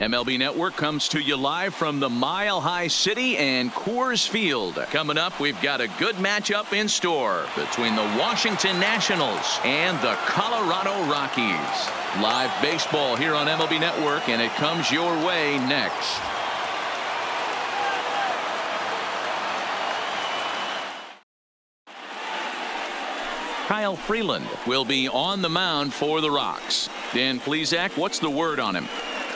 MLB Network comes to you live from the Mile High City and Coors Field. Coming up, we've got a good matchup in store between the Washington Nationals and the Colorado Rockies. Live baseball here on MLB Network, and it comes your way next. Kyle Freeland will be on the mound for the Rocks. Dan Plesac, what's the word on him?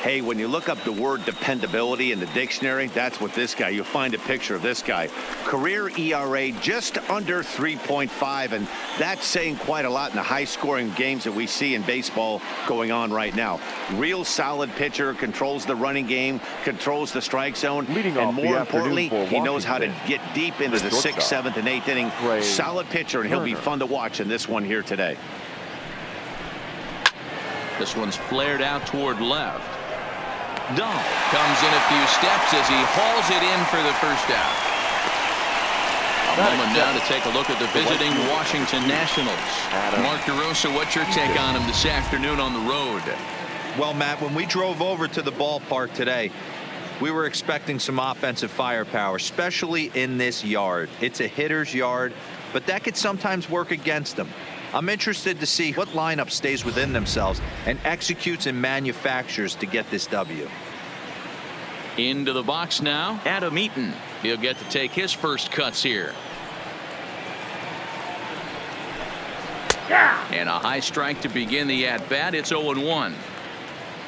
Hey, when you look up the word dependability in the dictionary, that's what this guy, you'll find a picture of this guy. Career ERA just under 3.5, and that's saying quite a lot in the high-scoring games that we see in baseball going on right now. Real solid pitcher, controls the running game, controls the strike zone, and more importantly, he knows how to get deep into the 6th, 7th, and 8th inning. Solid pitcher, and he'll be fun to watch in this one here today. This one's flared out toward left. Dahl comes in a few steps as he hauls it in for the first out. A moment now to take a look at the visiting Washington Nationals. Mark DeRosa, what's your take on him this afternoon on the road? Well, Matt, when we drove over to the ballpark today, we were expecting some offensive firepower, especially in this yard. It's a hitter's yard, but that could sometimes work against them. I'm interested to see what lineup stays within themselves and executes and manufactures to get this W. Into the box now, Adam Eaton. He'll get to take his first cuts here. And a high strike to begin the at-bat. It's 0-1.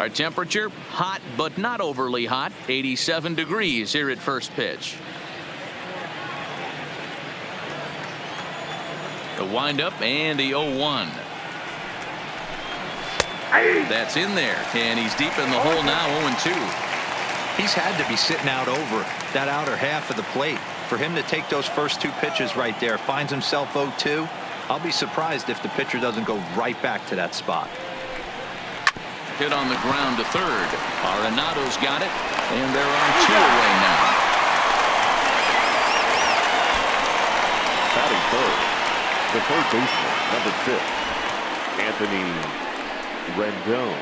Our temperature, hot but not overly hot, 87 degrees here at first pitch. The windup and the 0-1. That's in there, and he's deep in the hole now, 0-2. He's had to be sitting out over that outer half of the plate. For him to take those first two pitches right there, finds himself 0-2. I'll be surprised if the pitcher doesn't go right back to that spot. Hit on the ground to third. Arenado's got it, and they're on 2 away now. Batting third, the third baseman, number 6, Anthony Rendon.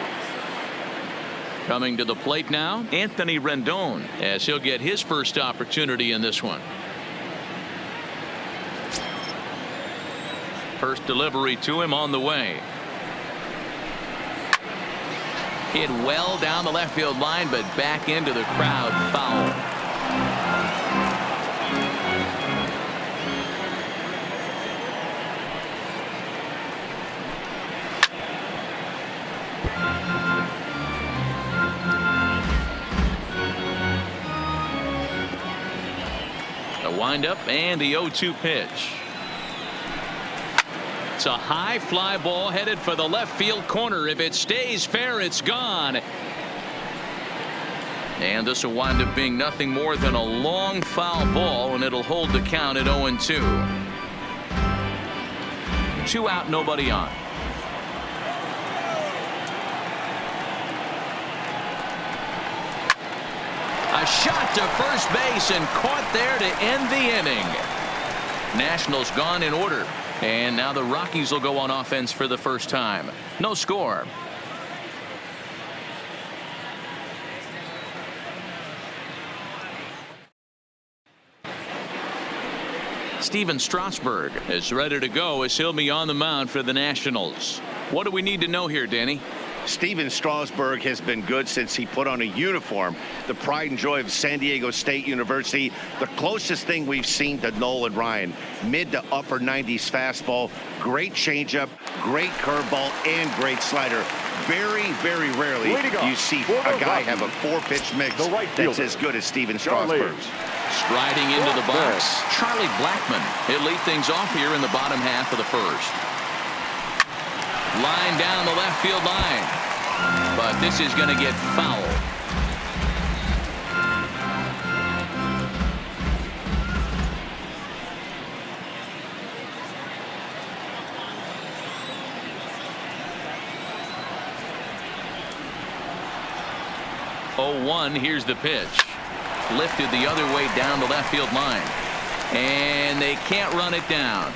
Coming to the plate now, Anthony Rendon, as he'll get his first opportunity in this one. First delivery to him on the way. Hit well down the left field line, but back into the crowd, foul. The windup and the 0-2 pitch. It's a high fly ball headed for the left field corner. If it stays fair, it's gone. And this will wind up being nothing more than a long foul ball, and it'll hold the count at 0-2. 2 out, nobody on. A shot to first base and caught there to end the inning. Nationals gone in order. And now the Rockies will go on offense for the first time. No score. Steven Strasburg is ready to go as he'll be on the mound for the Nationals. What do we need to know here, Danny? Steven Strasburg has been good since he put on a uniform. The pride and joy of San Diego State University. The closest thing we've seen to Nolan Ryan. Mid to upper 90s fastball. Great changeup, great curveball, and great slider. Very, very rarely you see a guy have a 4-pitch mix that's as good as Steven Strasburg's. Striding into the box, Charlie Blackmon. He'll lead things off here in the bottom half of the first. Line down the left field line, but this is going to get foul. Oh, 1, here's the pitch. Lifted the other way down the left field line, and they can't run it down.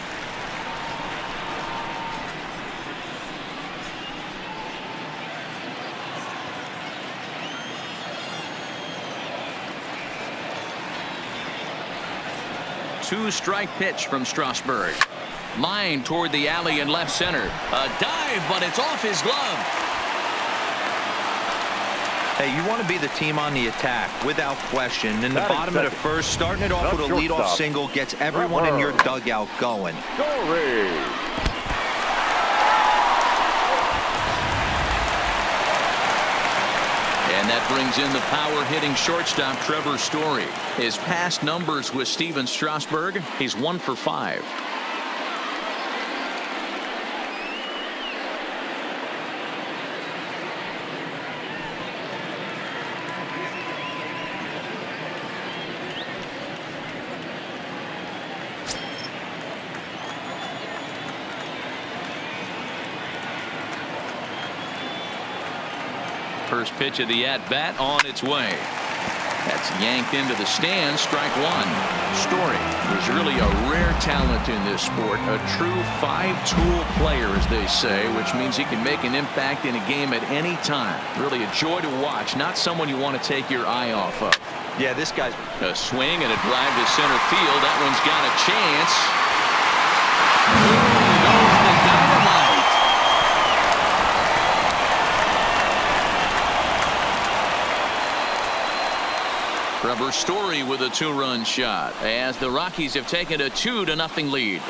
2-strike pitch from Strasburg. Line toward the alley in left center. A dive, but it's off his glove. Hey, you want to be the team on the attack, without question. In the bottom of the first, starting it off with a leadoff single gets everyone in your dugout going. And that brings in the power-hitting shortstop, Trevor Story. His past numbers with Steven Strasburg, he's 1 for 5. First pitch of the at-bat on its way. That's yanked into the stands. Strike one. Story is really a rare talent in this sport. A true 5-tool player, as they say, which means he can make an impact in a game at any time. Really a joy to watch. Not someone you want to take your eye off of. Yeah, this guy's a swing and a drive to center field. That one's got a chance. Goes the dynamite. Trevor Story with a 2-run shot as the Rockies have taken a 2-0 lead.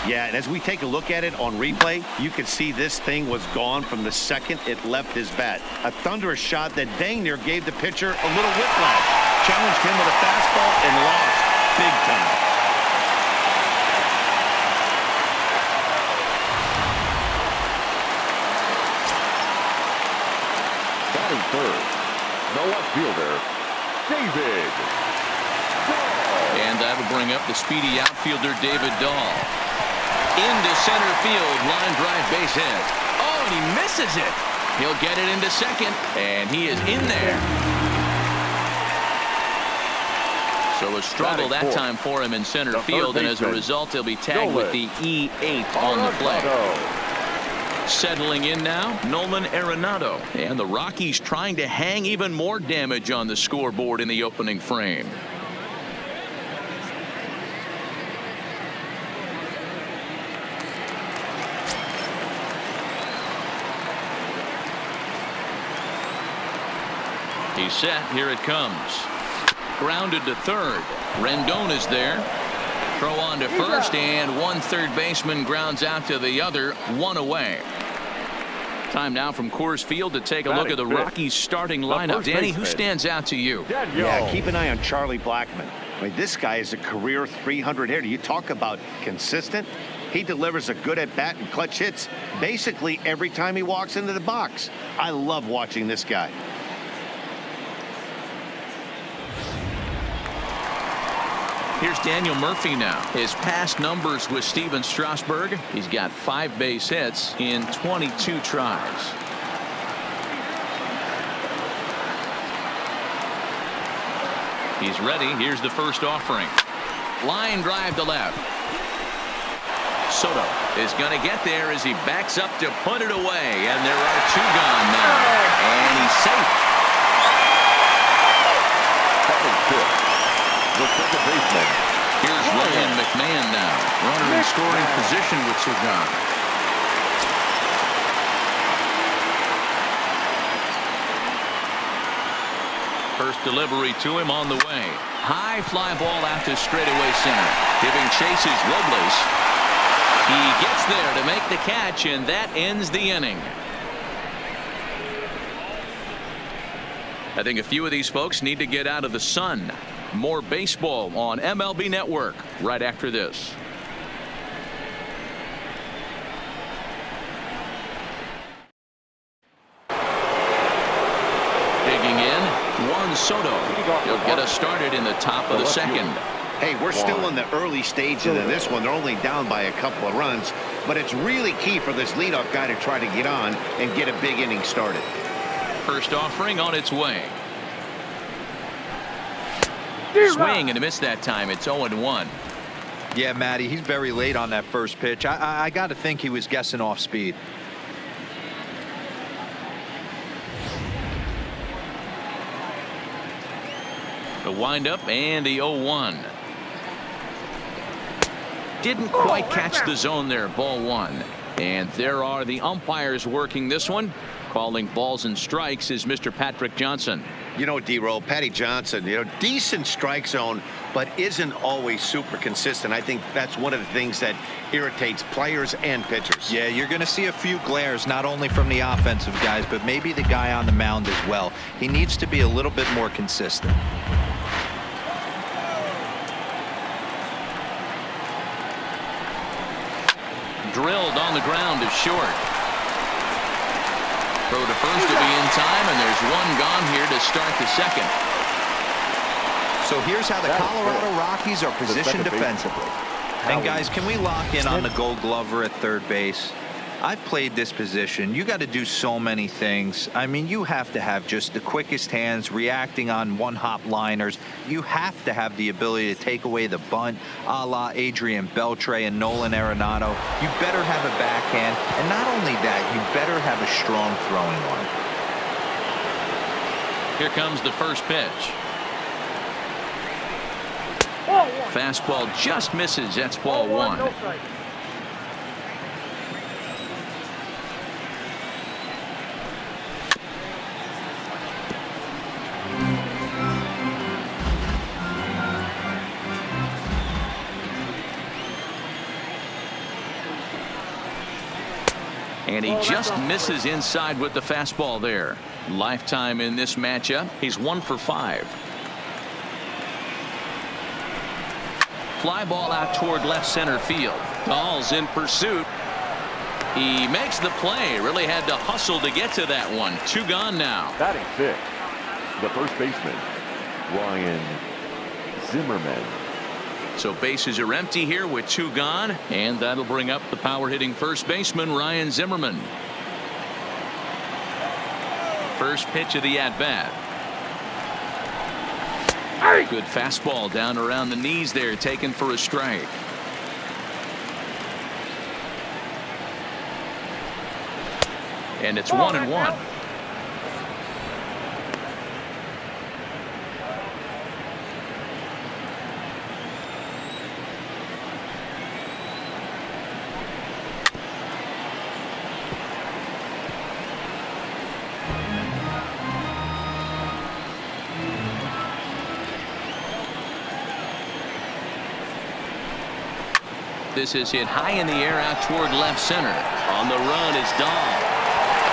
Yeah, and as we take a look at it on replay, you can see this thing was gone from the second it left his bat. A thunderous shot that dang near gave the pitcher a little whiplash. Challenged him with a fastball and lost big time. Batting third, the left fielder, David Dahl. And that'll bring up the speedy outfielder David Dahl. Into center field, line drive, base hit. Oh, and he misses it. He'll get it into second, and he is in there. So a struggle that time for him in center field, and as a result, he'll be tagged with the E8 on the play. Settling in now, Nolan Arenado. And the Rockies trying to hang even more damage on the scoreboard in the opening frame. He's set. Here it comes. Grounded to third. Rendon is there. Throw on to first, and one third baseman grounds out to the other, 1 away. Time now from Coors Field to take a look at the Rockies starting lineup. Danny, who stands out to you? Yeah, keep an eye on Charlie Blackmon. I mean, this guy is a career 300 hitter. You talk about consistent. He delivers a good at-bat and clutch hits basically every time he walks into the box. I love watching this guy. Here's Daniel Murphy now. His past numbers with Steven Strasburg. He's got 5 base hits in 22 tries. He's ready. Here's the first offering. Line drive to left. Soto is going to get there as he backs up to put it away. And there are 2 gone now. And he's safe. The second baseman. Here's Ryan McMahon now. Runner in scoring position with 2 gone. First delivery to him on the way. High fly ball out to straightaway center. Giving chase is Robles. He gets there to make the catch, and that ends the inning. I think a few of these folks need to get out of the sun. More baseball on MLB Network right after this. Digging in, Juan Soto. He'll get us started in the top of the second. Hey, we're still in the early stages of this one. They're only down by a couple of runs, but it's really key for this leadoff guy to try to get on and get a big inning started. First offering on its way. Swing and a miss that time. It's 0-1. Yeah, Matty, he's very late on that first pitch. I got to think he was guessing off speed. The windup and the 0-1. Didn't quite catch the zone there. Ball one. And there are the umpires working this one. Calling balls and strikes is Mr. Patrick Johnson. You know, D-Roll, Patty Johnson, decent strike zone, but isn't always super consistent. I think that's one of the things that irritates players and pitchers. Yeah, you're going to see a few glares, not only from the offensive guys, but maybe the guy on the mound as well. He needs to be a little bit more consistent. Drilled on the ground is short. Throw to first to be in time, and there's one gone here to start the second. So here's how the Colorado Rockies are positioned defensively. And guys, can we lock in on the Gold Glover at third base? I've played this position. You got to do so many things. I mean, you have to have just the quickest hands, reacting on one-hop liners. You have to have the ability to take away the bunt, a la Adrian Beltre and Nolan Arenado. You better have a backhand, and not only that, you better have a strong throwing arm. Here comes the first pitch. Fastball just misses. That's ball one. And he just misses inside with the fastball there. Lifetime in this matchup. He's 1 for 5. Fly ball out toward left center field. Dahl's in pursuit. He makes the play. Really had to hustle to get to that one. 2 gone now. Batting fifth, the first baseman, Ryan Zimmerman. So bases are empty here with 2 gone, and that'll bring up the power hitting first baseman Ryan Zimmerman. First pitch of the at bat. Good fastball down around the knees there, taken for a strike. And it's 1-1. This is hit high in the air out toward left center. On the run is Dahl.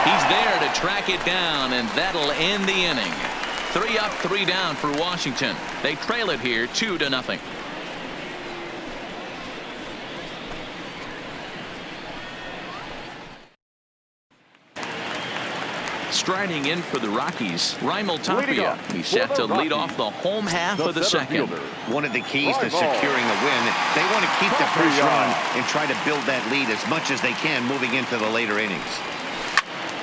He's there to track it down, and that'll end the inning. 3 up, 3 down for Washington. They trail it here 2-0. Striding in for the Rockies, Raimel Tapia. He's set to lead off the home half of the second. One of the keys to securing a win, they want to keep the pressure on and try to build that lead as much as they can moving into the later innings.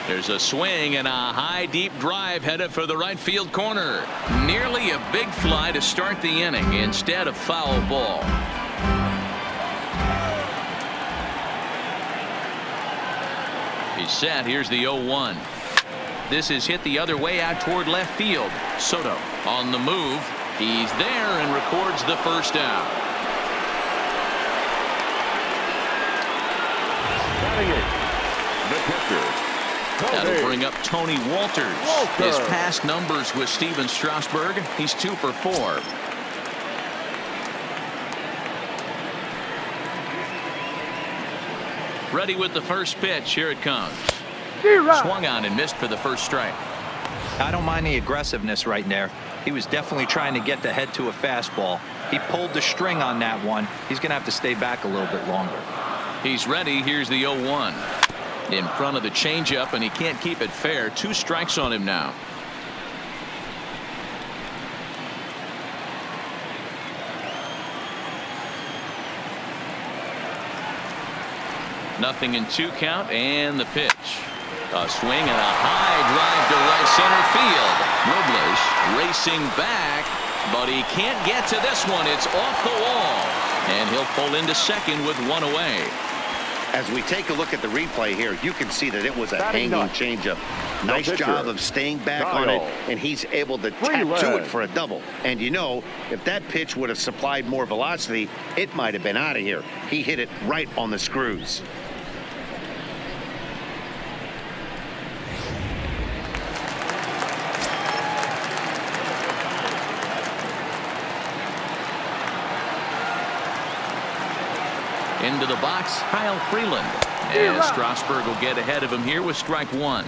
There's a swing and a high deep drive headed for the right field corner. Nearly a big fly to start the inning instead of foul ball. He's set. Here's the 0-1. This is hit the other way out toward left field. Soto on the move. He's there and records the first out. Batting it, the pitcher. That'll bring up Tony Walters. His past numbers with Steven Strasburg. He's 2 for 4. Ready with the first pitch. Here it comes. Swung on and missed for the first strike. I don't mind the aggressiveness right there. He was definitely trying to get the head to a fastball. He pulled the string on that one. He's going to have to stay back a little bit longer. He's ready. Here's the 0-1. In front of the changeup, and he can't keep it fair. 2 strikes on him now. Nothing in 2 count, and the pitch. A swing and a high drive to right center field. Robles racing back, but he can't get to this one. It's off the wall. And he'll pull into second with one away. As we take a look at the replay here, you can see that it was a hanging changeup. Nice job of staying back on it, and he's able to tap to it for a double. And you know, if that pitch would have supplied more velocity, it might have been out of here. He hit it right on the screws. Into the box, Kyle Freeland. And Strasburg will get ahead of him here with strike one.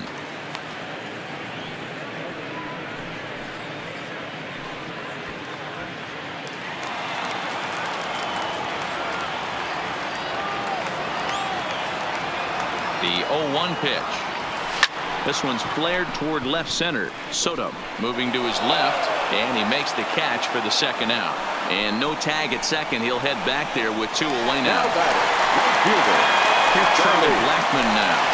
The 0-1 pitch. This one's flared toward left center. Soto moving to his left, and he makes the catch for the second out. And no tag at second. He'll head back there with two away now. Here's Charlie Blackmon now.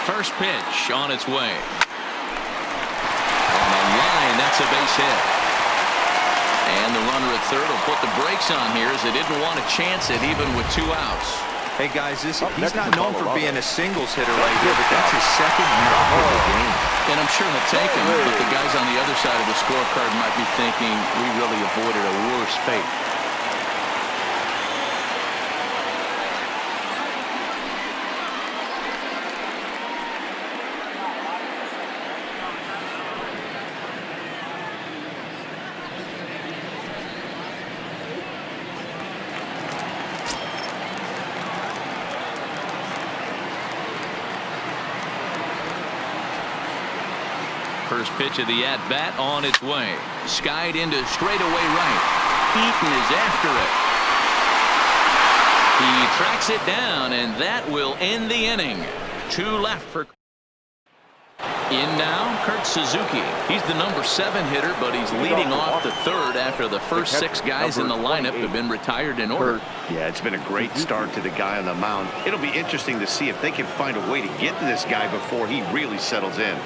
First pitch on its way. On the line, that's a base hit. And the runner at third will put the brakes on here as they didn't want to chance it even with two outs. Hey guys, he's not known for being a singles hitter right here, but that's his second knock of the game. And I'm sure he'll take him, but the guys on the other side of the scorecard might be thinking we really avoided a worse fate. First pitch of the at-bat on its way. Skied into straightaway right. Eaton is after it. He tracks it down, and that will end the inning. Two left for. In now, Kurt Suzuki. He's the number 7 hitter, but he's leading off the third after the first 6 guys in the lineup have been retired in order. Yeah, it's been a great start to the guy on the mound. It'll be interesting to see if they can find a way to get to this guy before he really settles in.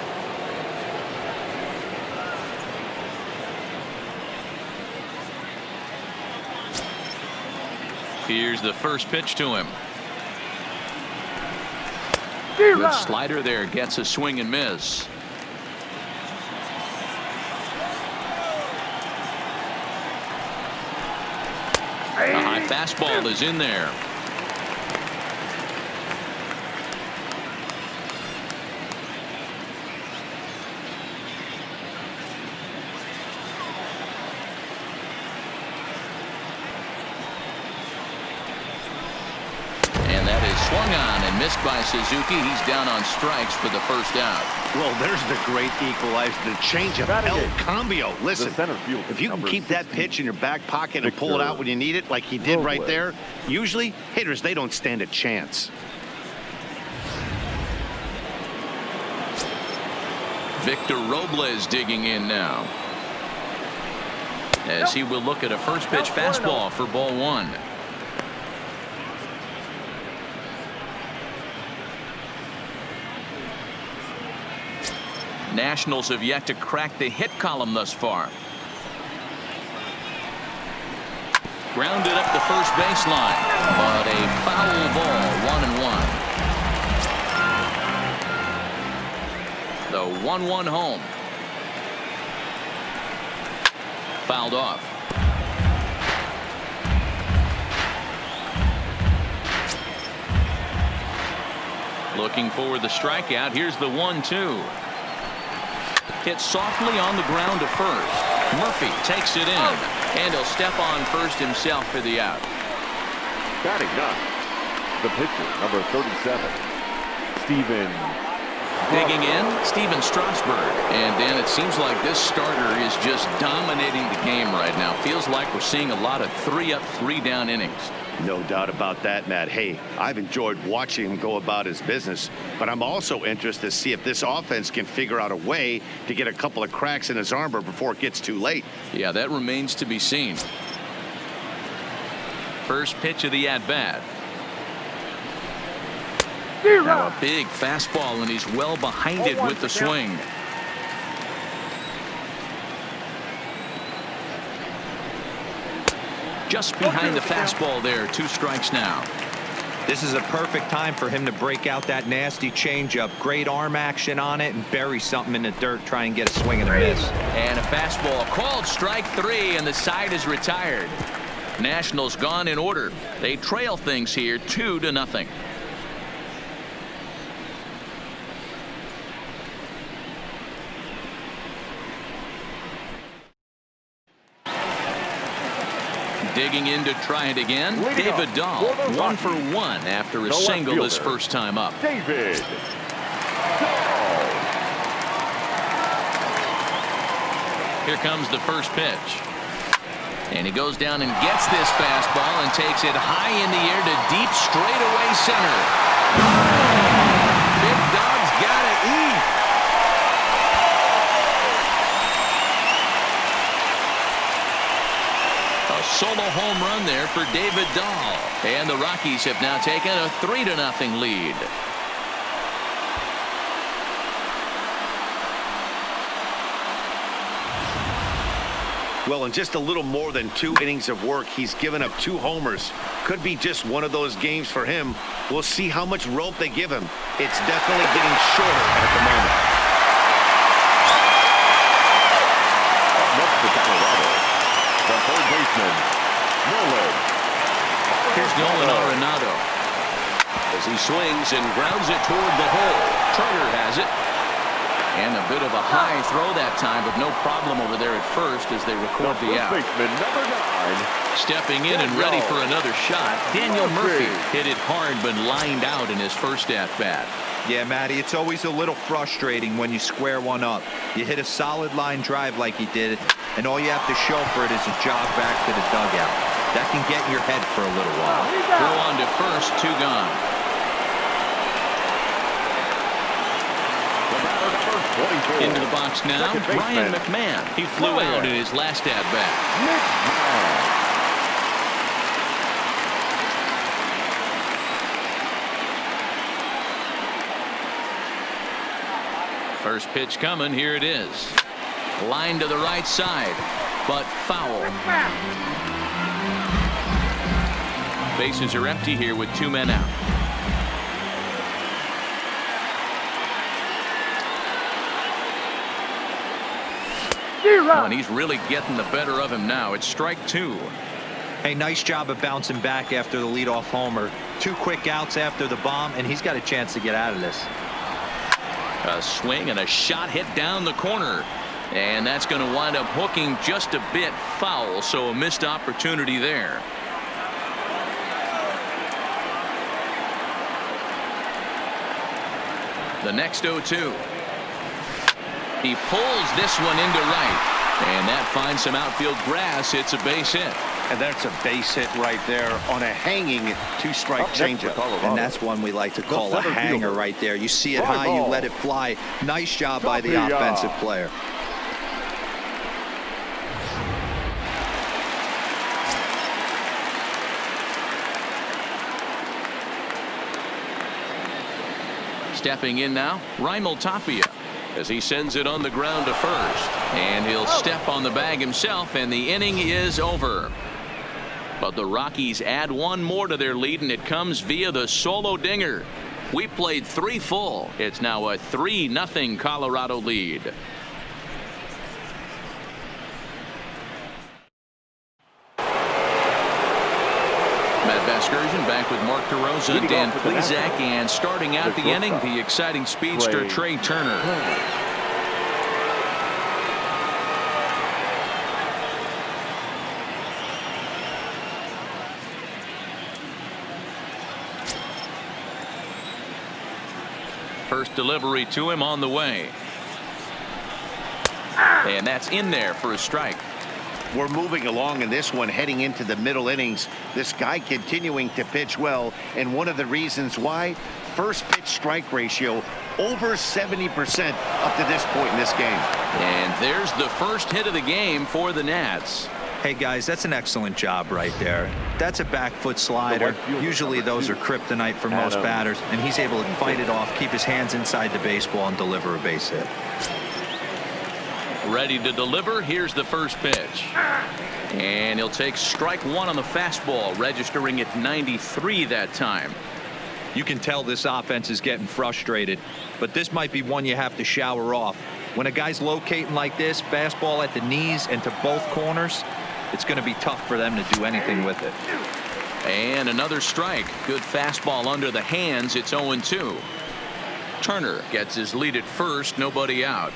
Here's the first pitch to him. Good slider there, gets a swing and miss. A high fastball is in there. Swung on and missed by Suzuki. He's down on strikes for the first out. Well, there's the great equalizer, the changeup, El Cambio. Listen, if you can keep that pitch in your back pocket and pull it out when you need it, like he did right there, usually hitters, they don't stand a chance. Victor Robles digging in now, as he will look at a first pitch fastball for ball one. Nationals have yet to crack the hit column thus far. Grounded up the first baseline, but a foul ball, 1-1. The 1-1 home. Fouled off. Looking for the strikeout. Here's the 1-2. Hit softly on the ground to first. Murphy takes it in, and he'll step on first himself for the out. Batting ninth, the pitcher, number 37, Steven. Digging in, Steven Strasburg. And Dan, it seems like this starter is just dominating the game right now. Feels like we're seeing a lot of 3-up, 3-down innings. No doubt about that, Matt. Hey, I've enjoyed watching him go about his business, but I'm also interested to see if this offense can figure out a way to get a couple of cracks in his armor before it gets too late. Yeah, that remains to be seen. First pitch of the at-bat. Now a big fastball, and he's well behind it with the swing. Just behind the fastball there. 2 strikes now. This is a perfect time for him to break out that nasty changeup. Great arm action on it and bury something in the dirt. Try and get a swing and a miss. And a fastball called strike 3, and the side is retired. Nationals gone in order. They trail things here 2-0. Digging in to try it again. David Dahl, 1 for 1 after a single this first time up. David Dahl. Here comes the first pitch. And he goes down and gets this fastball and takes it high in the air to deep straightaway center. Big Dog's got to eat. A solo home run there for David Dahl. And the Rockies have now taken a 3-0 lead. Well, in just a little more than 2 innings of work, he's given up 2 homers. Could be just one of those games for him. We'll see how much rope they give him. It's definitely getting shorter at the moment. Up next for Colorado, the third baseman, Nolan. Here's Nolan Arenado as he swings and grounds it toward the hole. Turner has it. And a bit of a high throw that time, but no problem over there at first as they record the out. Baseman number 9. Stepping in and ready for another shot. Daniel Murphy hit it hard but lined out in his first at-bat. Yeah, Matty, it's always a little frustrating when you square one up. You hit a solid line drive like he did, and all you have to show for it is a jog back to the dugout. That can get in your head for a little while. Throw on to first, 2 gone. Into the box now, Ryan McMahon. He flew out in his last at-bat. First pitch coming. Here it is. Line to the right side, but foul. Bases are empty here with 2 men out. Oh, and he's really getting the better of him now. It's strike 2. Hey, nice job of bouncing back after the leadoff homer. 2 quick outs after the bomb, and he's got a chance to get out of this. A swing and a shot hit down the corner. And that's going to wind up hooking just a bit foul, so a missed opportunity there. The next 0-2. He pulls this one into right, and that finds some outfield grass. It's a base hit. And that's a base hit right there on a hanging 2-strike changeup. And that's one we like to call a hanger right there. You see it high, you let it fly. Nice job by the offensive player. Stepping in now, Raimel Tapia, as he sends it on the ground to first. And he'll step on the bag himself, and the inning is over. But the Rockies add 1 more to their lead, and it comes via the solo dinger. We played 3 full. It's now a 3-0 Colorado lead. Matt Vasgersian back with Mark DeRosa, Dan Plesac, and starting out the inning, the exciting speedster Trey Turner. First delivery to him on the way. And that's in there for a strike. We're moving along in this one, heading into the middle innings. This guy continuing to pitch well, and one of the reasons why, first pitch strike ratio over 70% up to this point in this game. And there's the first hit of the game for the Nats. Hey guys, that's an excellent job right there. That's a back foot slider. Usually those are kryptonite for most batters, and he's able to fight it off, keep his hands inside the baseball, and deliver a base hit. Ready to deliver. Here's the first pitch. And he'll take strike one on the fastball, registering at 93 that time. You can tell this offense is getting frustrated, but this might be one you have to shower off. When a guy's locating like this, fastball at the knees and to both corners, it's going to be tough for them to do anything with it. And another strike. Good fastball under the hands. It's 0-2. Turner gets his lead at first. Nobody out.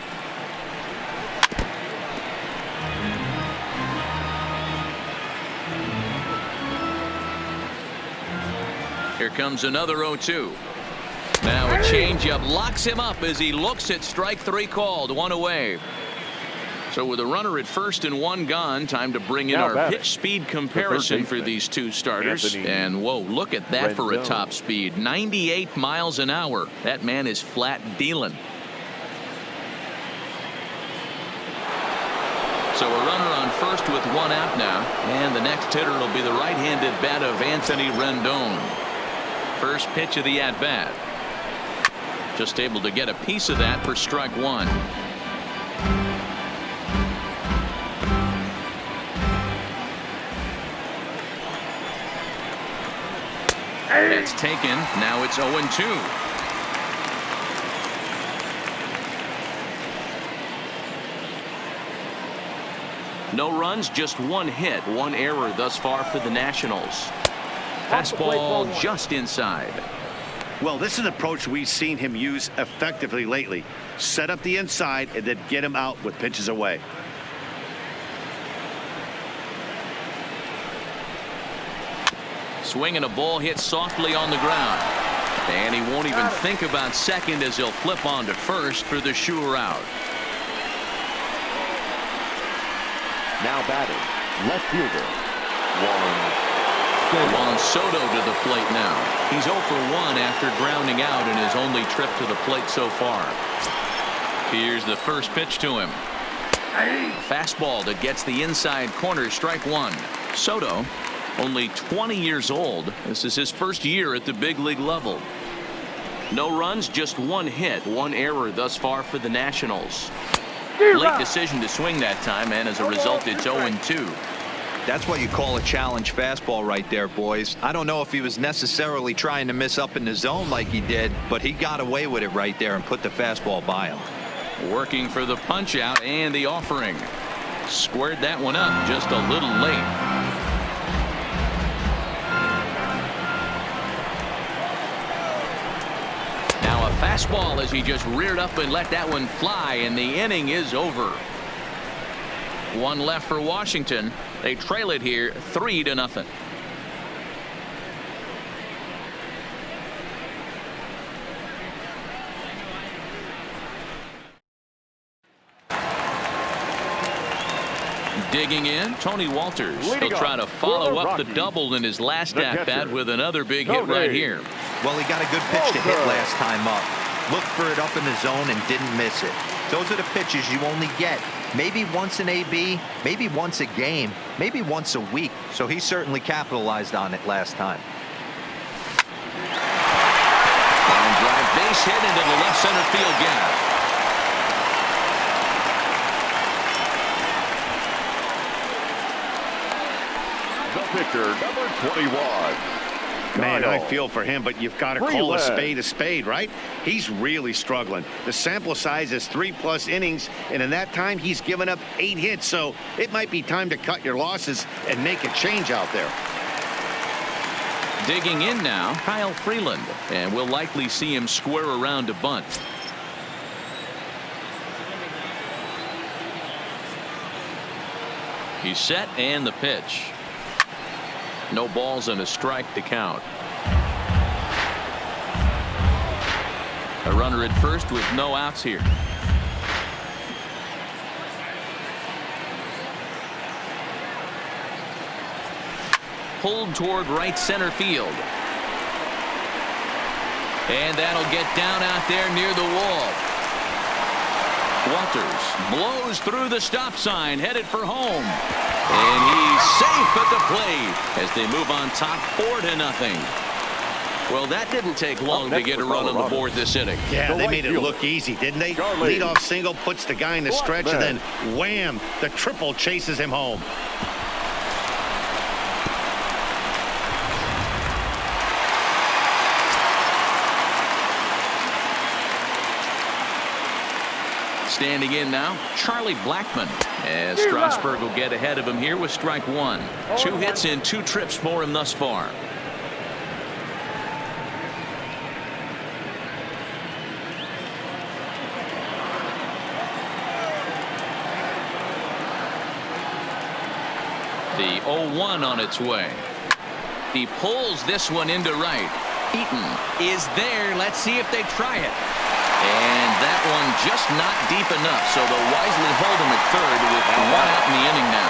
Here comes another 0-2. Now a changeup locks him up as he looks at strike three called. One away. So with a runner at first and one gone, time to bring in our pitch speed comparison for these two starters. And whoa, look at that for a top speed. 98 miles an hour. That man is flat dealing. So a runner on first with one out now. And the next hitter will be the right-handed bat of Anthony Rendon. First pitch of the at-bat. Just able to get a piece of that for strike one. That's taken. Now it's 0-2. No runs, just one hit, one error thus far for the Nationals. Fastball just inside. Well, this is an approach we've seen him use effectively lately. Set up the inside and then get him out with pitches away. Swinging a ball hit softly on the ground. And he won't even think about second as he'll flip on to first for the sure out. Now batting, left fielder, Juan Soto to the plate now. He's 0 for 1 after grounding out in his only trip to the plate so far. Here's the first pitch to him. Fastball that gets the inside corner, strike one. Soto, only 20 years old. This is his first year at the big league level. No runs, just one hit, one error thus far for the Nationals. Late decision to swing that time, and as a result, it's 0-2. That's what you call a challenge fastball right there, boys. I don't know if he was necessarily trying to miss up in the zone like he did, but he got away with it right there and put the fastball by him. Working for the punch out and the offering. Squared that one up just a little late. Now a fastball as he just reared up and let that one fly, and the inning is over. One left for Washington. They trail it here 3-0. Digging in, Tony Walters. He'll try to follow up the double in his last at-bat with another big hit right here. Well, he got a good pitch to hit last time up. Looked for it up in the zone and didn't miss it. Those are the pitches you only get maybe once in AB, maybe once a game, maybe once a week. So he certainly capitalized on it last time. And drive base hit into the left center field gap. the pitcher, number 21. Man, I feel for him, but you've got to call a spade, right? He's really struggling. The sample size is 3+ innings, and in that time, he's given up 8 hits. So it might be time to cut your losses and make a change out there. Digging in now, Kyle Freeland, and we'll likely see him square around to bunt. He's set, and the pitch. No balls and a strike to count. A runner at first with no outs here. pulled toward right center field. And that'll get down out there near the wall. Walters blows through the stop sign, headed for home. And he's safe at the plate as they move on top 4-0. Well, that didn't take long to get a run on the board this inning. Yeah, they made it look easy, didn't they? Leadoff single puts the guy in the stretch, and then wham, the triple chases him home. Standing in now, Charlie Blackmon, as Strasburg will get ahead of him here with strike one. 2 hits in 2 trips for him thus far. The 0-1 on its way. He pulls this one into right. Eaton is there. Let's see if they try it. And that one just not deep enough, so they'll wisely hold him at third with 1 out in the inning now.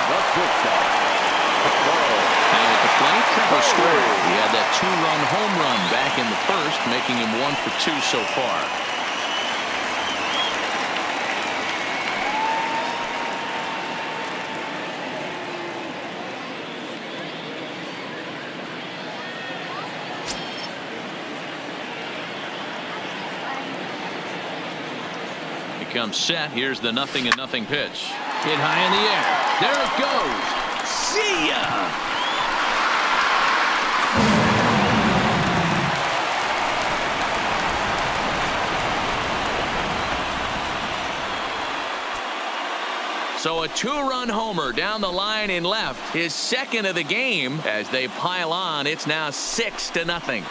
And at the plate, Trevor Story. He had that 2-run home run back in the first, making him 1 for 2 so far. Comes set. Here's the 0-0 pitch. Hit high in the air. There it goes. See ya. So a 2-run homer down the line in left. His second of the game. As they pile on, it's now 6-0.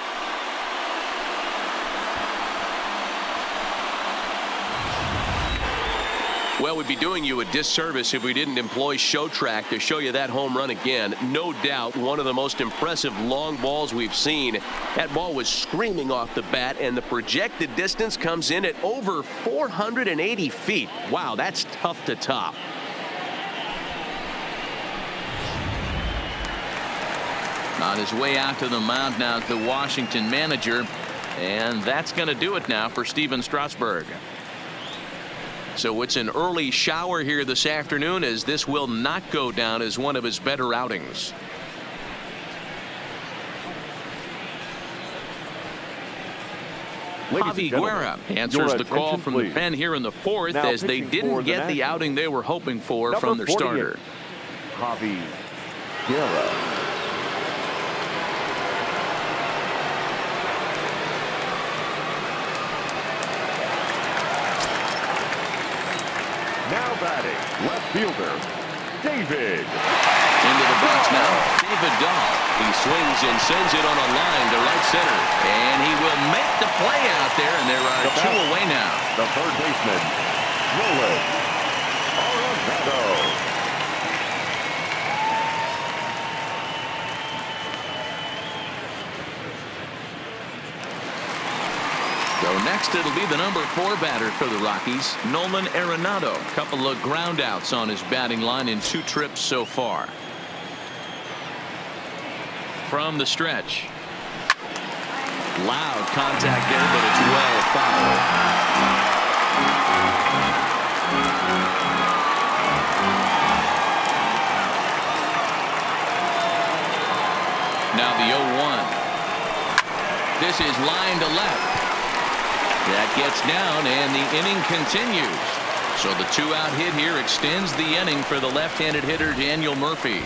Well, we'd be doing you a disservice if we didn't employ Show Track to show you that home run again. No doubt one of the most impressive long balls we've seen. That ball was screaming off the bat, and the projected distance comes in at over 480 feet. Wow, that's tough to top. On his way out to the mound now is the Washington manager, and that's going to do it now for Stephen Strasburg. So it's an early shower here this afternoon, as this will not go down as one of his better outings. Javi Guerra answers the call from the pen here in the fourth, as they didn't get the outing they were hoping for from their starter. Javi Guerra. Now batting, left fielder, David. Into the box now, David Dahl. He swings and sends it on a line to right center. And he will make the play out there, and there are 2 away now. The third baseman, Roland Arenado. So next it'll be the number 4 batter for the Rockies, Nolan Arenado. A couple of ground outs on his batting line in 2 trips so far. From the stretch. Loud contact there, but it's well fouled. Now the 0-1. This is line to left. That gets down, and the inning continues. So the 2-out hit here extends the inning for the left-handed hitter Daniel Murphy.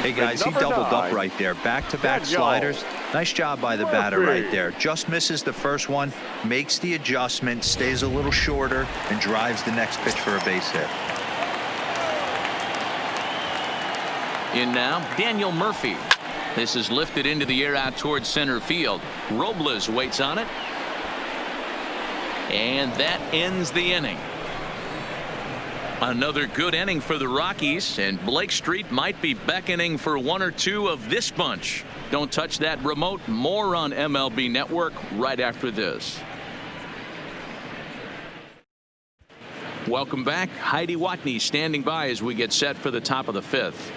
Hey guys, he doubled up right there. Back-to-back sliders. Nice job by the batter right there. Just misses the first one, makes the adjustment, stays a little shorter, and drives the next pitch for a base hit. In now, Daniel Murphy. This is lifted into the air out towards center field. Robles waits on it. And that ends the inning. Another good inning for the Rockies, and Blake Street might be beckoning for 1 or 2 of this bunch. Don't touch that remote. More on MLB Network right after this. Welcome back. Heidi Watney standing by as we get set for the top of the 5th.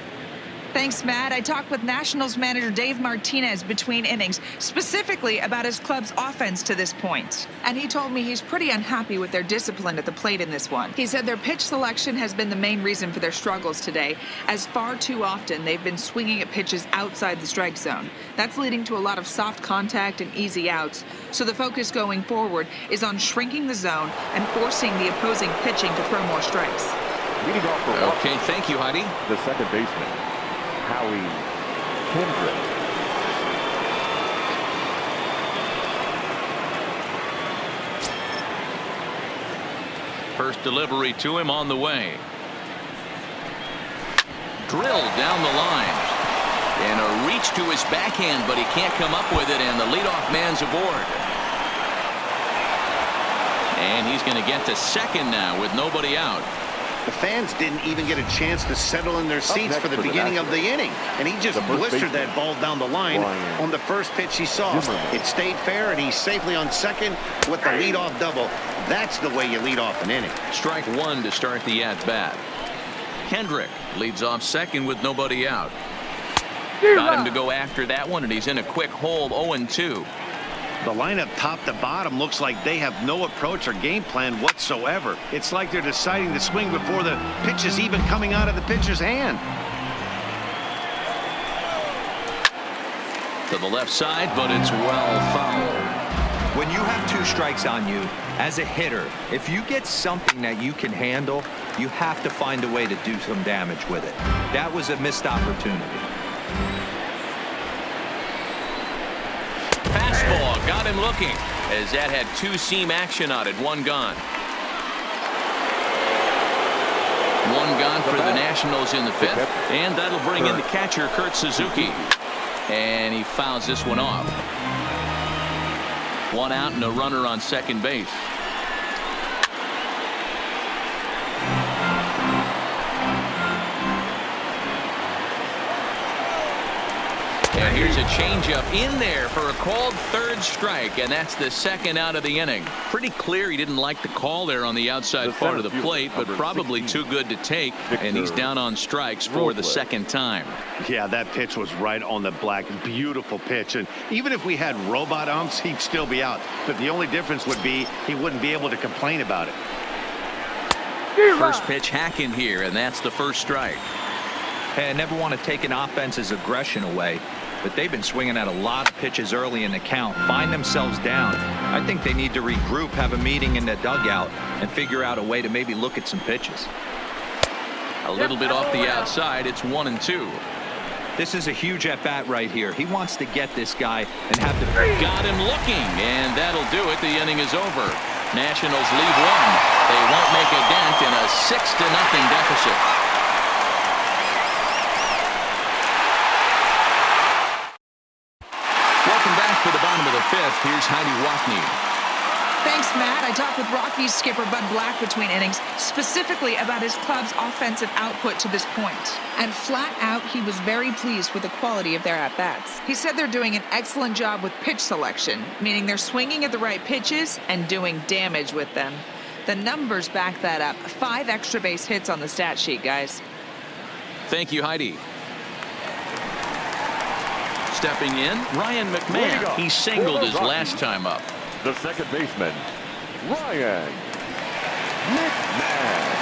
Thanks, Matt. I talked with Nationals manager Dave Martinez between innings, specifically about his club's offense to this point. And he told me he's pretty unhappy with their discipline at the plate in this one. He said their pitch selection has been the main reason for their struggles today, as far too often they've been swinging at pitches outside the strike zone. That's leading to a lot of soft contact and easy outs. So the focus going forward is on shrinking the zone and forcing the opposing pitching to throw more strikes. Leading off for Okay, thank you, Heidi. the second baseman, Howie Kendrick. First delivery to him on the way. Drilled down the line. And a reach to his backhand, but he can't come up with it, and the leadoff man's aboard. And he's going to get to second now with nobody out. The fans didn't even get a chance to settle in their seats for the beginning of the inning. And he just blistered that ball down the line on the first pitch he saw. It stayed fair, and he's safely on second with the leadoff double. That's the way you lead off an inning. Strike one to start the at-bat. Kendrick leads off second with nobody out. Got him to go after that one, and he's in a quick hole, 0-2. The lineup top to bottom looks like they have no approach or game plan whatsoever. It's like they're deciding to swing before the pitch is even coming out of the pitcher's hand. To the left side, but it's well fouled. When you have two strikes on you, as a hitter, if you get something that you can handle, you have to find a way to do some damage with it. That was a missed opportunity. Fastball got him looking, as that had two-seam action on it. One gone. One gone for the Nationals in the fifth, and that'll bring in the catcher, Kurt Suzuki. And he fouls this one off. One out and a runner on second base. And here's a changeup in there for a called third strike, and that's the second out of the inning. Pretty clear he didn't like the call there on the outside part of the plate, but probably too good to take, and he's down on strikes for the second time. Yeah, that pitch was right on the black. Beautiful pitch. And even if we had robot umps, he'd still be out. But the only difference would be he wouldn't be able to complain about it. First pitch hacking here, and that's the first strike. Hey, I never want to take an offense's aggression away, but they've been swinging at a lot of pitches early in the count, find themselves down. I think they need to regroup, have a meeting in the dugout, and figure out a way to maybe look at some pitches. A little bit off the outside. It's 1-2. This is a huge at-bat right here. He wants to get this guy and have the... Got him looking, and that'll do it. The inning is over. Nationals lead one. They won't make a dent in a 6-0 deficit. Welcome back for the bottom of the fifth. Here's Heidi Wackney. Thanks, Matt. I talked with Rockies skipper Bud Black between innings, specifically about his club's offensive output to this point. And flat out, he was very pleased with the quality of their at-bats. He said they're doing an excellent job with pitch selection, meaning they're swinging at the right pitches and doing damage with them. The numbers back that up. 5 extra base hits on the stat sheet, guys. Thank you, Heidi. Stepping in, Ryan McMahon. He singled his last time up. The second baseman, Ryan McMahon.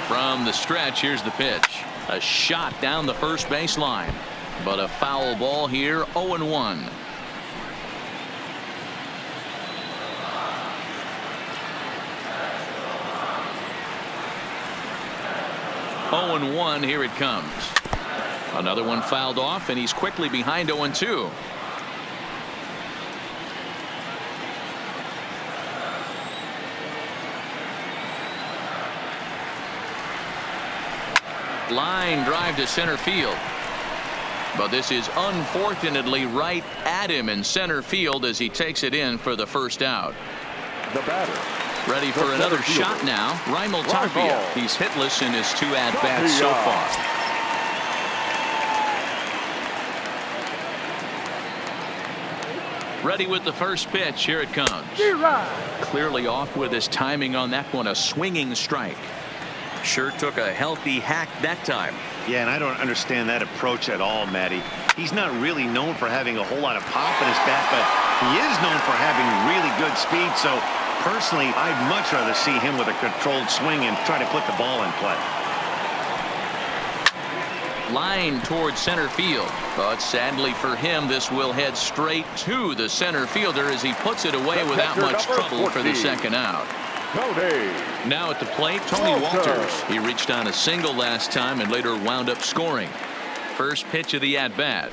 From the stretch, here's the pitch. A shot down the first baseline, but a foul ball here, 0-1. Here it comes. Another one fouled off, and he's quickly behind 0-2. Line drive to center field. But this is unfortunately right at him in center field as he takes it in for the first out. The batter. Ready for another shot now. Raimel Tapia. He's hitless in his 2 at-bats so far. Ready with the first pitch. Here it comes. Clearly off with his timing on that one. A swinging strike. Sure took a healthy hack that time. Yeah, and I don't understand that approach at all, Matty. He's not really known for having a whole lot of pop in his bat, but he is known for having really good speed. So personally, I'd much rather see him with a controlled swing and try to put the ball in play. Line towards center field, but sadly for him, this will head straight to the center fielder as he puts it away without much trouble for the second out. Now at the plate, Tony Walters. He reached on a single last time and later wound up scoring. First pitch of the at-bat.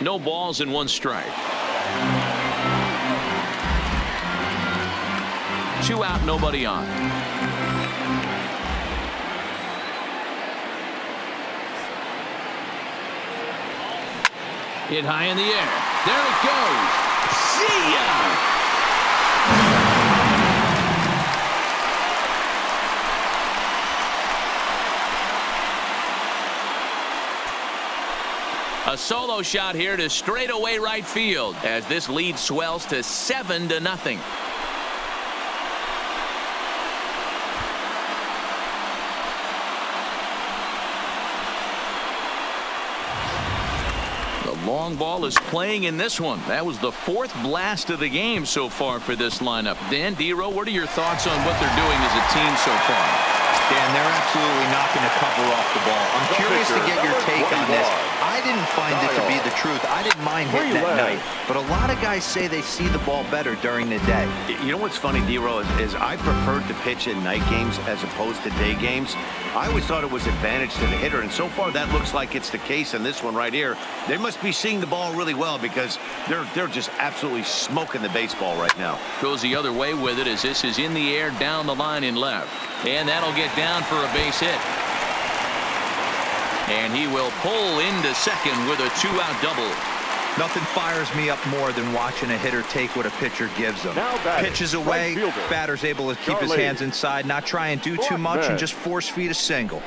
No balls and 1 strike. 2 out, nobody on. Hit high in the air. There it goes. See ya! A solo shot here to straightaway right field as this lead swells to 7-0. Long ball is playing in this one. That was the 4th blast of the game so far for this lineup. Dan Dero, what are your thoughts on what they're doing as a team so far? Dan, they're absolutely knocking the cover off the ball. I'm curious to get your take on this. I didn't find it to be the truth. I didn't mind hitting at night, but a lot of guys say they see the ball better during the day. You know what's funny, Dero, is I preferred to pitch in night games as opposed to day games. I always thought it was advantage to the hitter, and so far that looks like it's the case in this one right here. They must be seeing the ball really well because they're just absolutely smoking the baseball right now. Goes the other way with it as this is in the air down the line in left. And that'll get down for a base hit. And he will pull into second with a 2-out double. Nothing fires me up more than watching a hitter take what a pitcher gives them. Pitches away, batter's able to keep his hands inside, not try and do too much, and just force feed a single.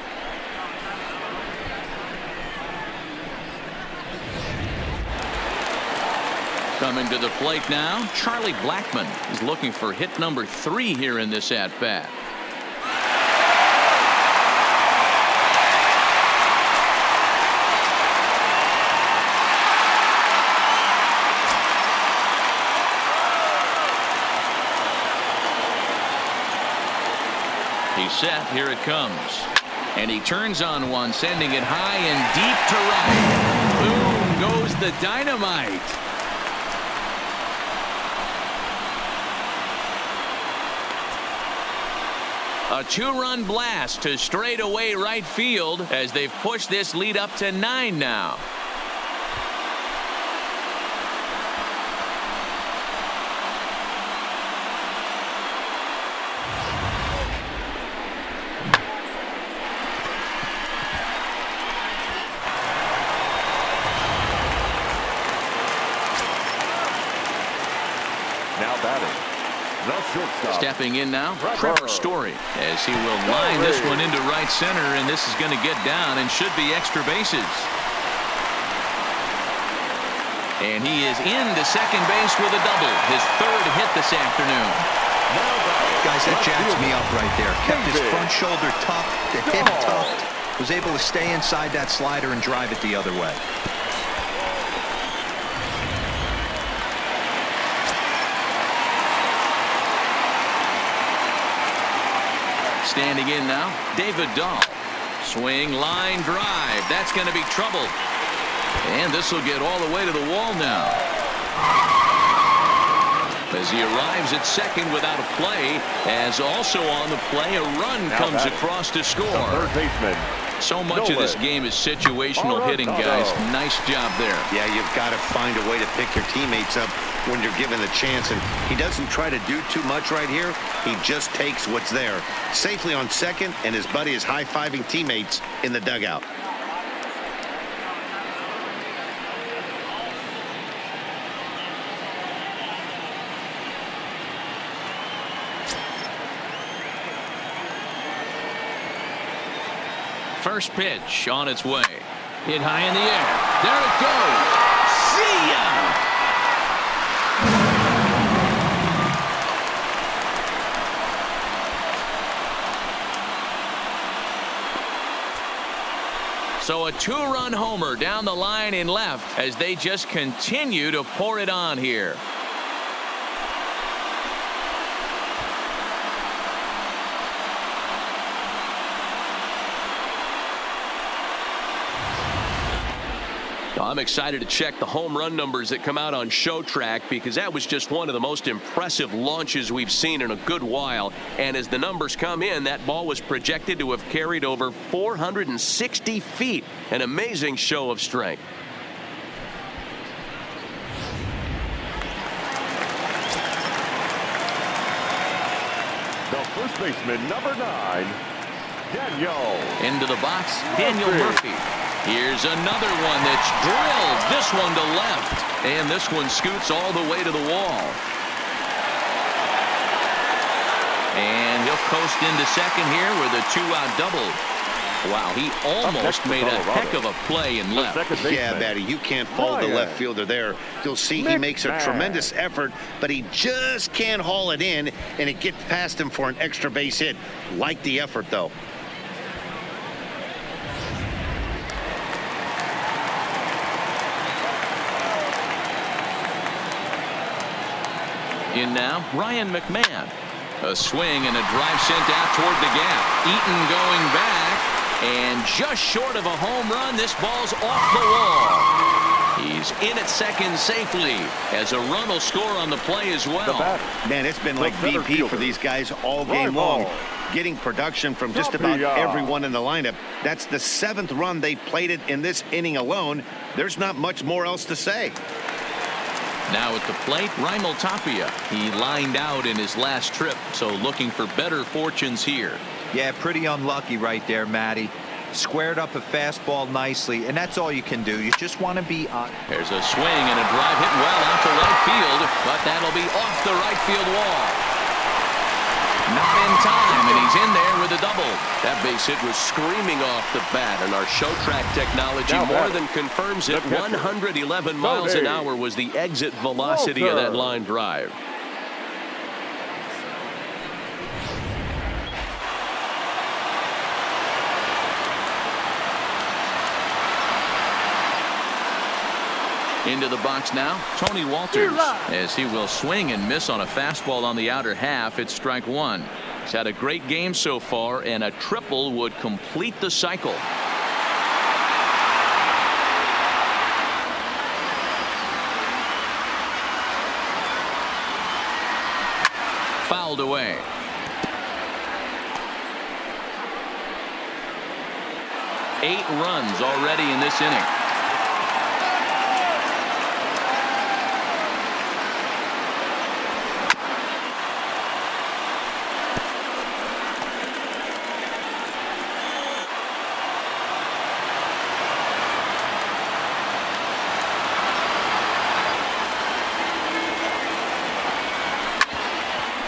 Coming to the plate now, Charlie Blackmon is looking for hit number 3 here in this at-bat. He's set. Here it comes. And he turns on one, sending it high and deep to right. Boom goes the dynamite. A 2-run blast to straightaway right field as they've pushed this lead up to 9 now. Now batting, the shortstop. Stepping in now, Trevor Story, as he will line this one into right center, and this is going to get down and should be extra bases. And he is into second base with a double, his 3rd hit this afternoon. Guys, that jacks me up right there. Kept his front shoulder tucked, the hip tucked, was able to stay inside that slider and drive it the other way. Standing in now, David Dahl. Swing, line, drive. That's going to be trouble. And this will get all the way to the wall now. As he arrives at second without a play, as also on the play, a run comes across to score. Third baseman. So much of this game is situational hitting, guys. Nice job there. Yeah, you've got to find a way to pick your teammates up when you're given the chance, and he doesn't try to do too much right here. He just takes what's there. Safely on second, and his buddy is high-fiving teammates in the dugout. First pitch on its way. Hit high in the air. There it goes. See ya! So a 2-run homer down the line in left as they just continue to pour it on here. I'm excited to check the home run numbers that come out on Show Track, because that was just one of the most impressive launches we've seen in a good while. And as the numbers come in, that ball was projected to have carried over 460 feet. An amazing show of strength. The first baseman, number 9, Daniel. Into the box, Daniel Murphy. Here's another one that's drilled. This one to left. And this one scoots all the way to the wall. And he'll coast into second here with a 2-out double. Wow, he almost made a heck of a play in left. Yeah, Batty, you can't fault the left fielder there. You'll see he makes a tremendous effort, but he just can't haul it in, and it gets past him for an extra base hit. Like the effort, though. In now, Ryan McMahon. A swing and a drive sent out toward the gap. Eaton going back, and just short of a home run, this ball's off the wall. He's in at second safely, as a run will score on the play as well. Man, it's been like BP for these guys all game long. Getting production from just about everyone in the lineup. That's the 7th run they played it in this inning alone. There's not much more else to say. Now at the plate, Raimel Tapia. He lined out in his last trip, so looking for better fortunes here. Yeah, pretty unlucky right there, Matty. Squared up a fastball nicely, and that's all you can do. You just want to be on. There's a swing and a drive hit well out to right field, but that'll be off the right field wall. Not in time, and he's in there with a double. That base hit was screaming off the bat, and our Show Track technology more than confirms it. 111 miles an hour was the exit velocity of that line drive. Into the box now, Tony Walters, as he will swing and miss on a fastball on the outer half. It's strike one. He's had a great game so far, and a triple would complete the cycle. Fouled away. Eight runs already in this inning.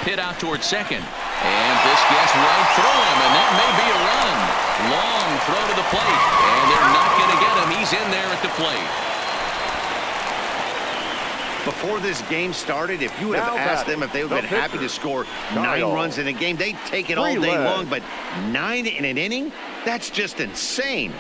Hit out towards second, and this gets right through him, and that may be a run. Long throw to the plate, and they're not going to get him. He's in there at the plate. Before this game started, if you would have asked them if they would have been happy to score 9 runs in a game, they'd take it all day long, but 9 in an inning? That's just insane.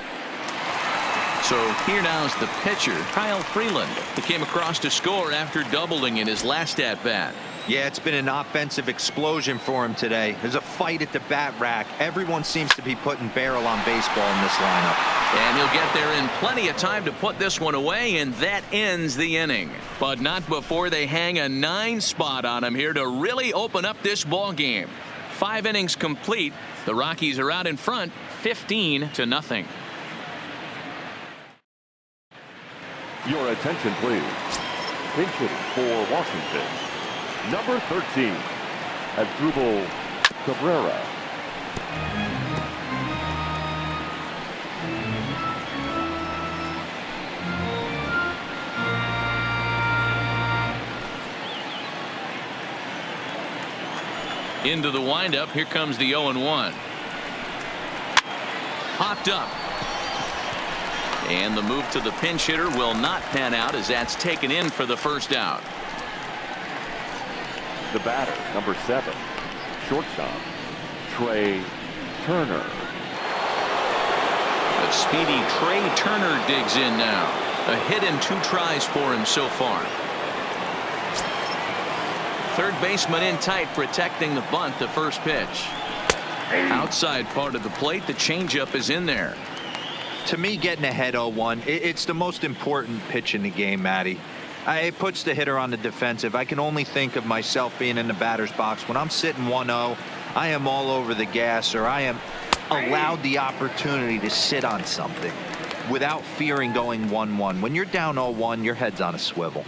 So here now is the pitcher, Kyle Freeland. He came across to score after doubling in his last at-bat. Yeah, it's been an offensive explosion for him today. There's a fight at the bat rack. Everyone seems to be putting barrel on baseball in this lineup. And he'll get there in plenty of time to put this one away, and that ends the inning. But not before they hang a 9 spot on him here to really open up this ball game. 5 innings complete. The Rockies are out in front, 15-0. Your attention, please. Pinch hitting for Washington, number 13, Asdrubal Cabrera. Into the windup. Here comes the 0-1. Popped up. And the move to the pinch hitter will not pan out, as that's taken in for the first out. The batter, number 7, shortstop, Trey Turner. The speedy Trey Turner digs in now. A hit and 2 tries for him so far. Third baseman in tight, protecting the bunt. The first pitch. Outside part of the plate. The changeup is in there. To me, getting ahead 0-1, it's the most important pitch in the game, Matty. It puts the hitter on the defensive. I can only think of myself being in the batter's box. When I'm sitting 1-0, I am all over the gas, or I am allowed the opportunity to sit on something without fearing going 1-1. When you're down 0-1, your head's on a swivel.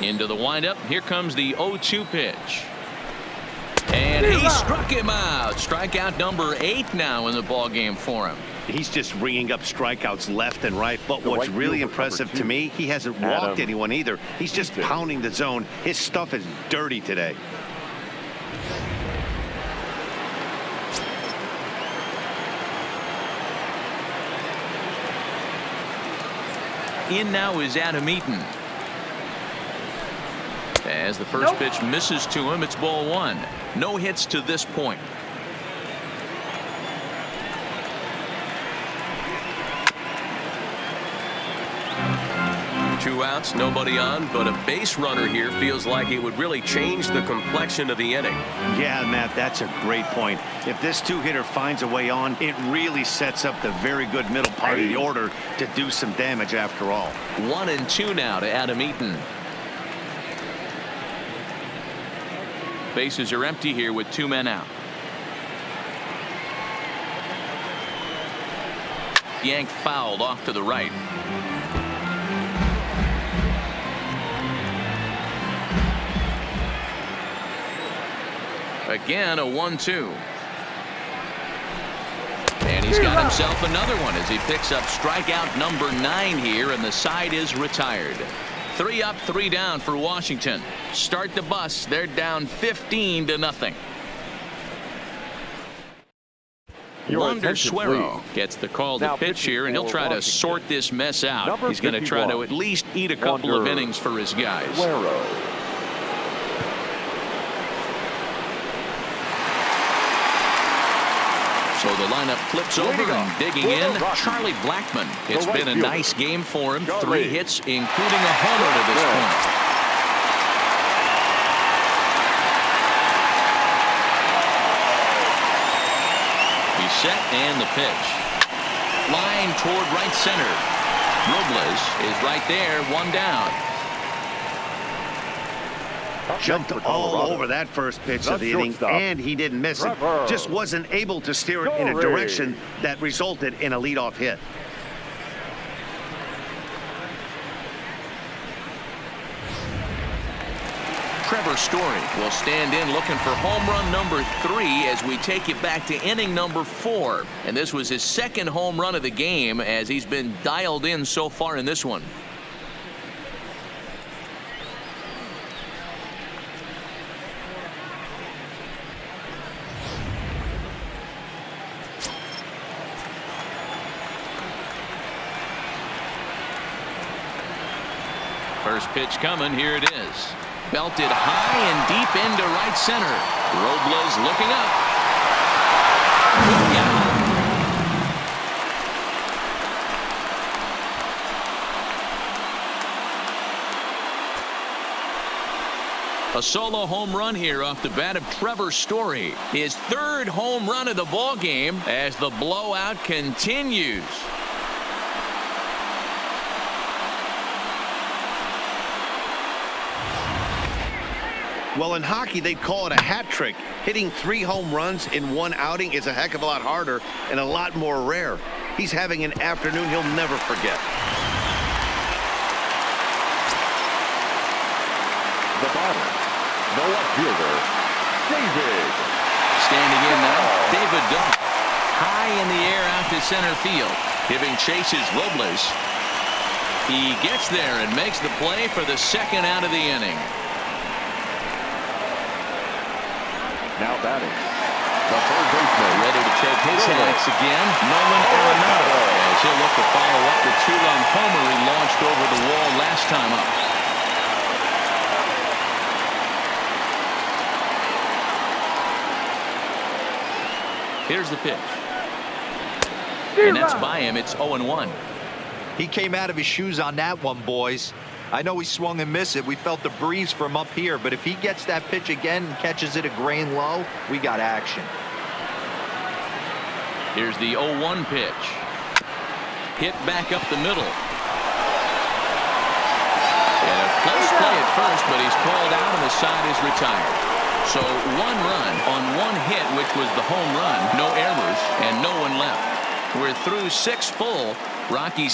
Into the windup. Here comes the 0-2 pitch. And he struck him out. Strikeout number 8 now in the ball game for him. He's just ringing up strikeouts left and right. But what's really impressive to me, he hasn't walked anyone either. He's just pounding the zone. His stuff is dirty today. In now is Adam Eaton. As the first pitch misses to him, it's ball 1. No hits to this point. Two outs, nobody on, but a base runner here feels like it would really change the complexion of the inning. Yeah, Matt, that's a great point. If this 2-hitter finds a way on, it really sets up the very good middle part of the order to do some damage after all. 1-2 now to Adam Eaton. Bases are empty here with 2 men out. Yanked fouled off to the right. Again, a 1-2. And he's got himself another one as he picks up strikeout number 9 here, and the side is retired. 3 up, 3 down for Washington. Start the bus. They're down 15-0. Wander Suero gets the call to pitch here, and he'll try to sort this mess out. He's going to try to at least eat a couple of innings for his guys. So the lineup flips over and digging in, Charlie Blackmon. It's been a nice game for him. 3 hits, including a homer to this point. He's set, and the pitch. Line toward right center. Robles is right there, 1 down. Jumped all over that first pitch of the inning, and he didn't miss it. Just wasn't able to steer it in a direction that resulted in a leadoff hit. Trevor Story will stand in looking for home run number 3 as we take it back to inning number 4. And this was his 2nd home run of the game as he's been dialed in so far in this one. First pitch coming. Here it is. Belted high and deep into right center. Robles looking up. Yeah. A solo home run here off the bat of Trevor Story. His 3rd home run of the ball game as the blowout continues. Well, in hockey, they'd call it a hat trick. Hitting 3 home runs in 1 outing is a heck of a lot harder and a lot more rare. He's having an afternoon he'll never forget. The batter, no outfielder, David. Standing in now, David Duck. High in the air out to center field. Giving chase is Robles. He gets there and makes the play for the 2nd out of the inning. Now batting, the third baseman. Ready to take his hacks again, Nolan Arenado, as he'll look to follow up the 2-run homer he launched over the wall last time up. Here's the pitch. And that's by him. It's 0-1. He came out of his shoes on that one, boys. I know he swung and missed it. We felt the breeze from up here, but if he gets that pitch again and catches it a grain low, we got action. Here's the 0-1 pitch. Hit back up the middle. And a close play at first, but he's called out and the side is retired. So 1 run on 1 hit, which was the home run. No errors and no one left. We're through 6 full. Rockies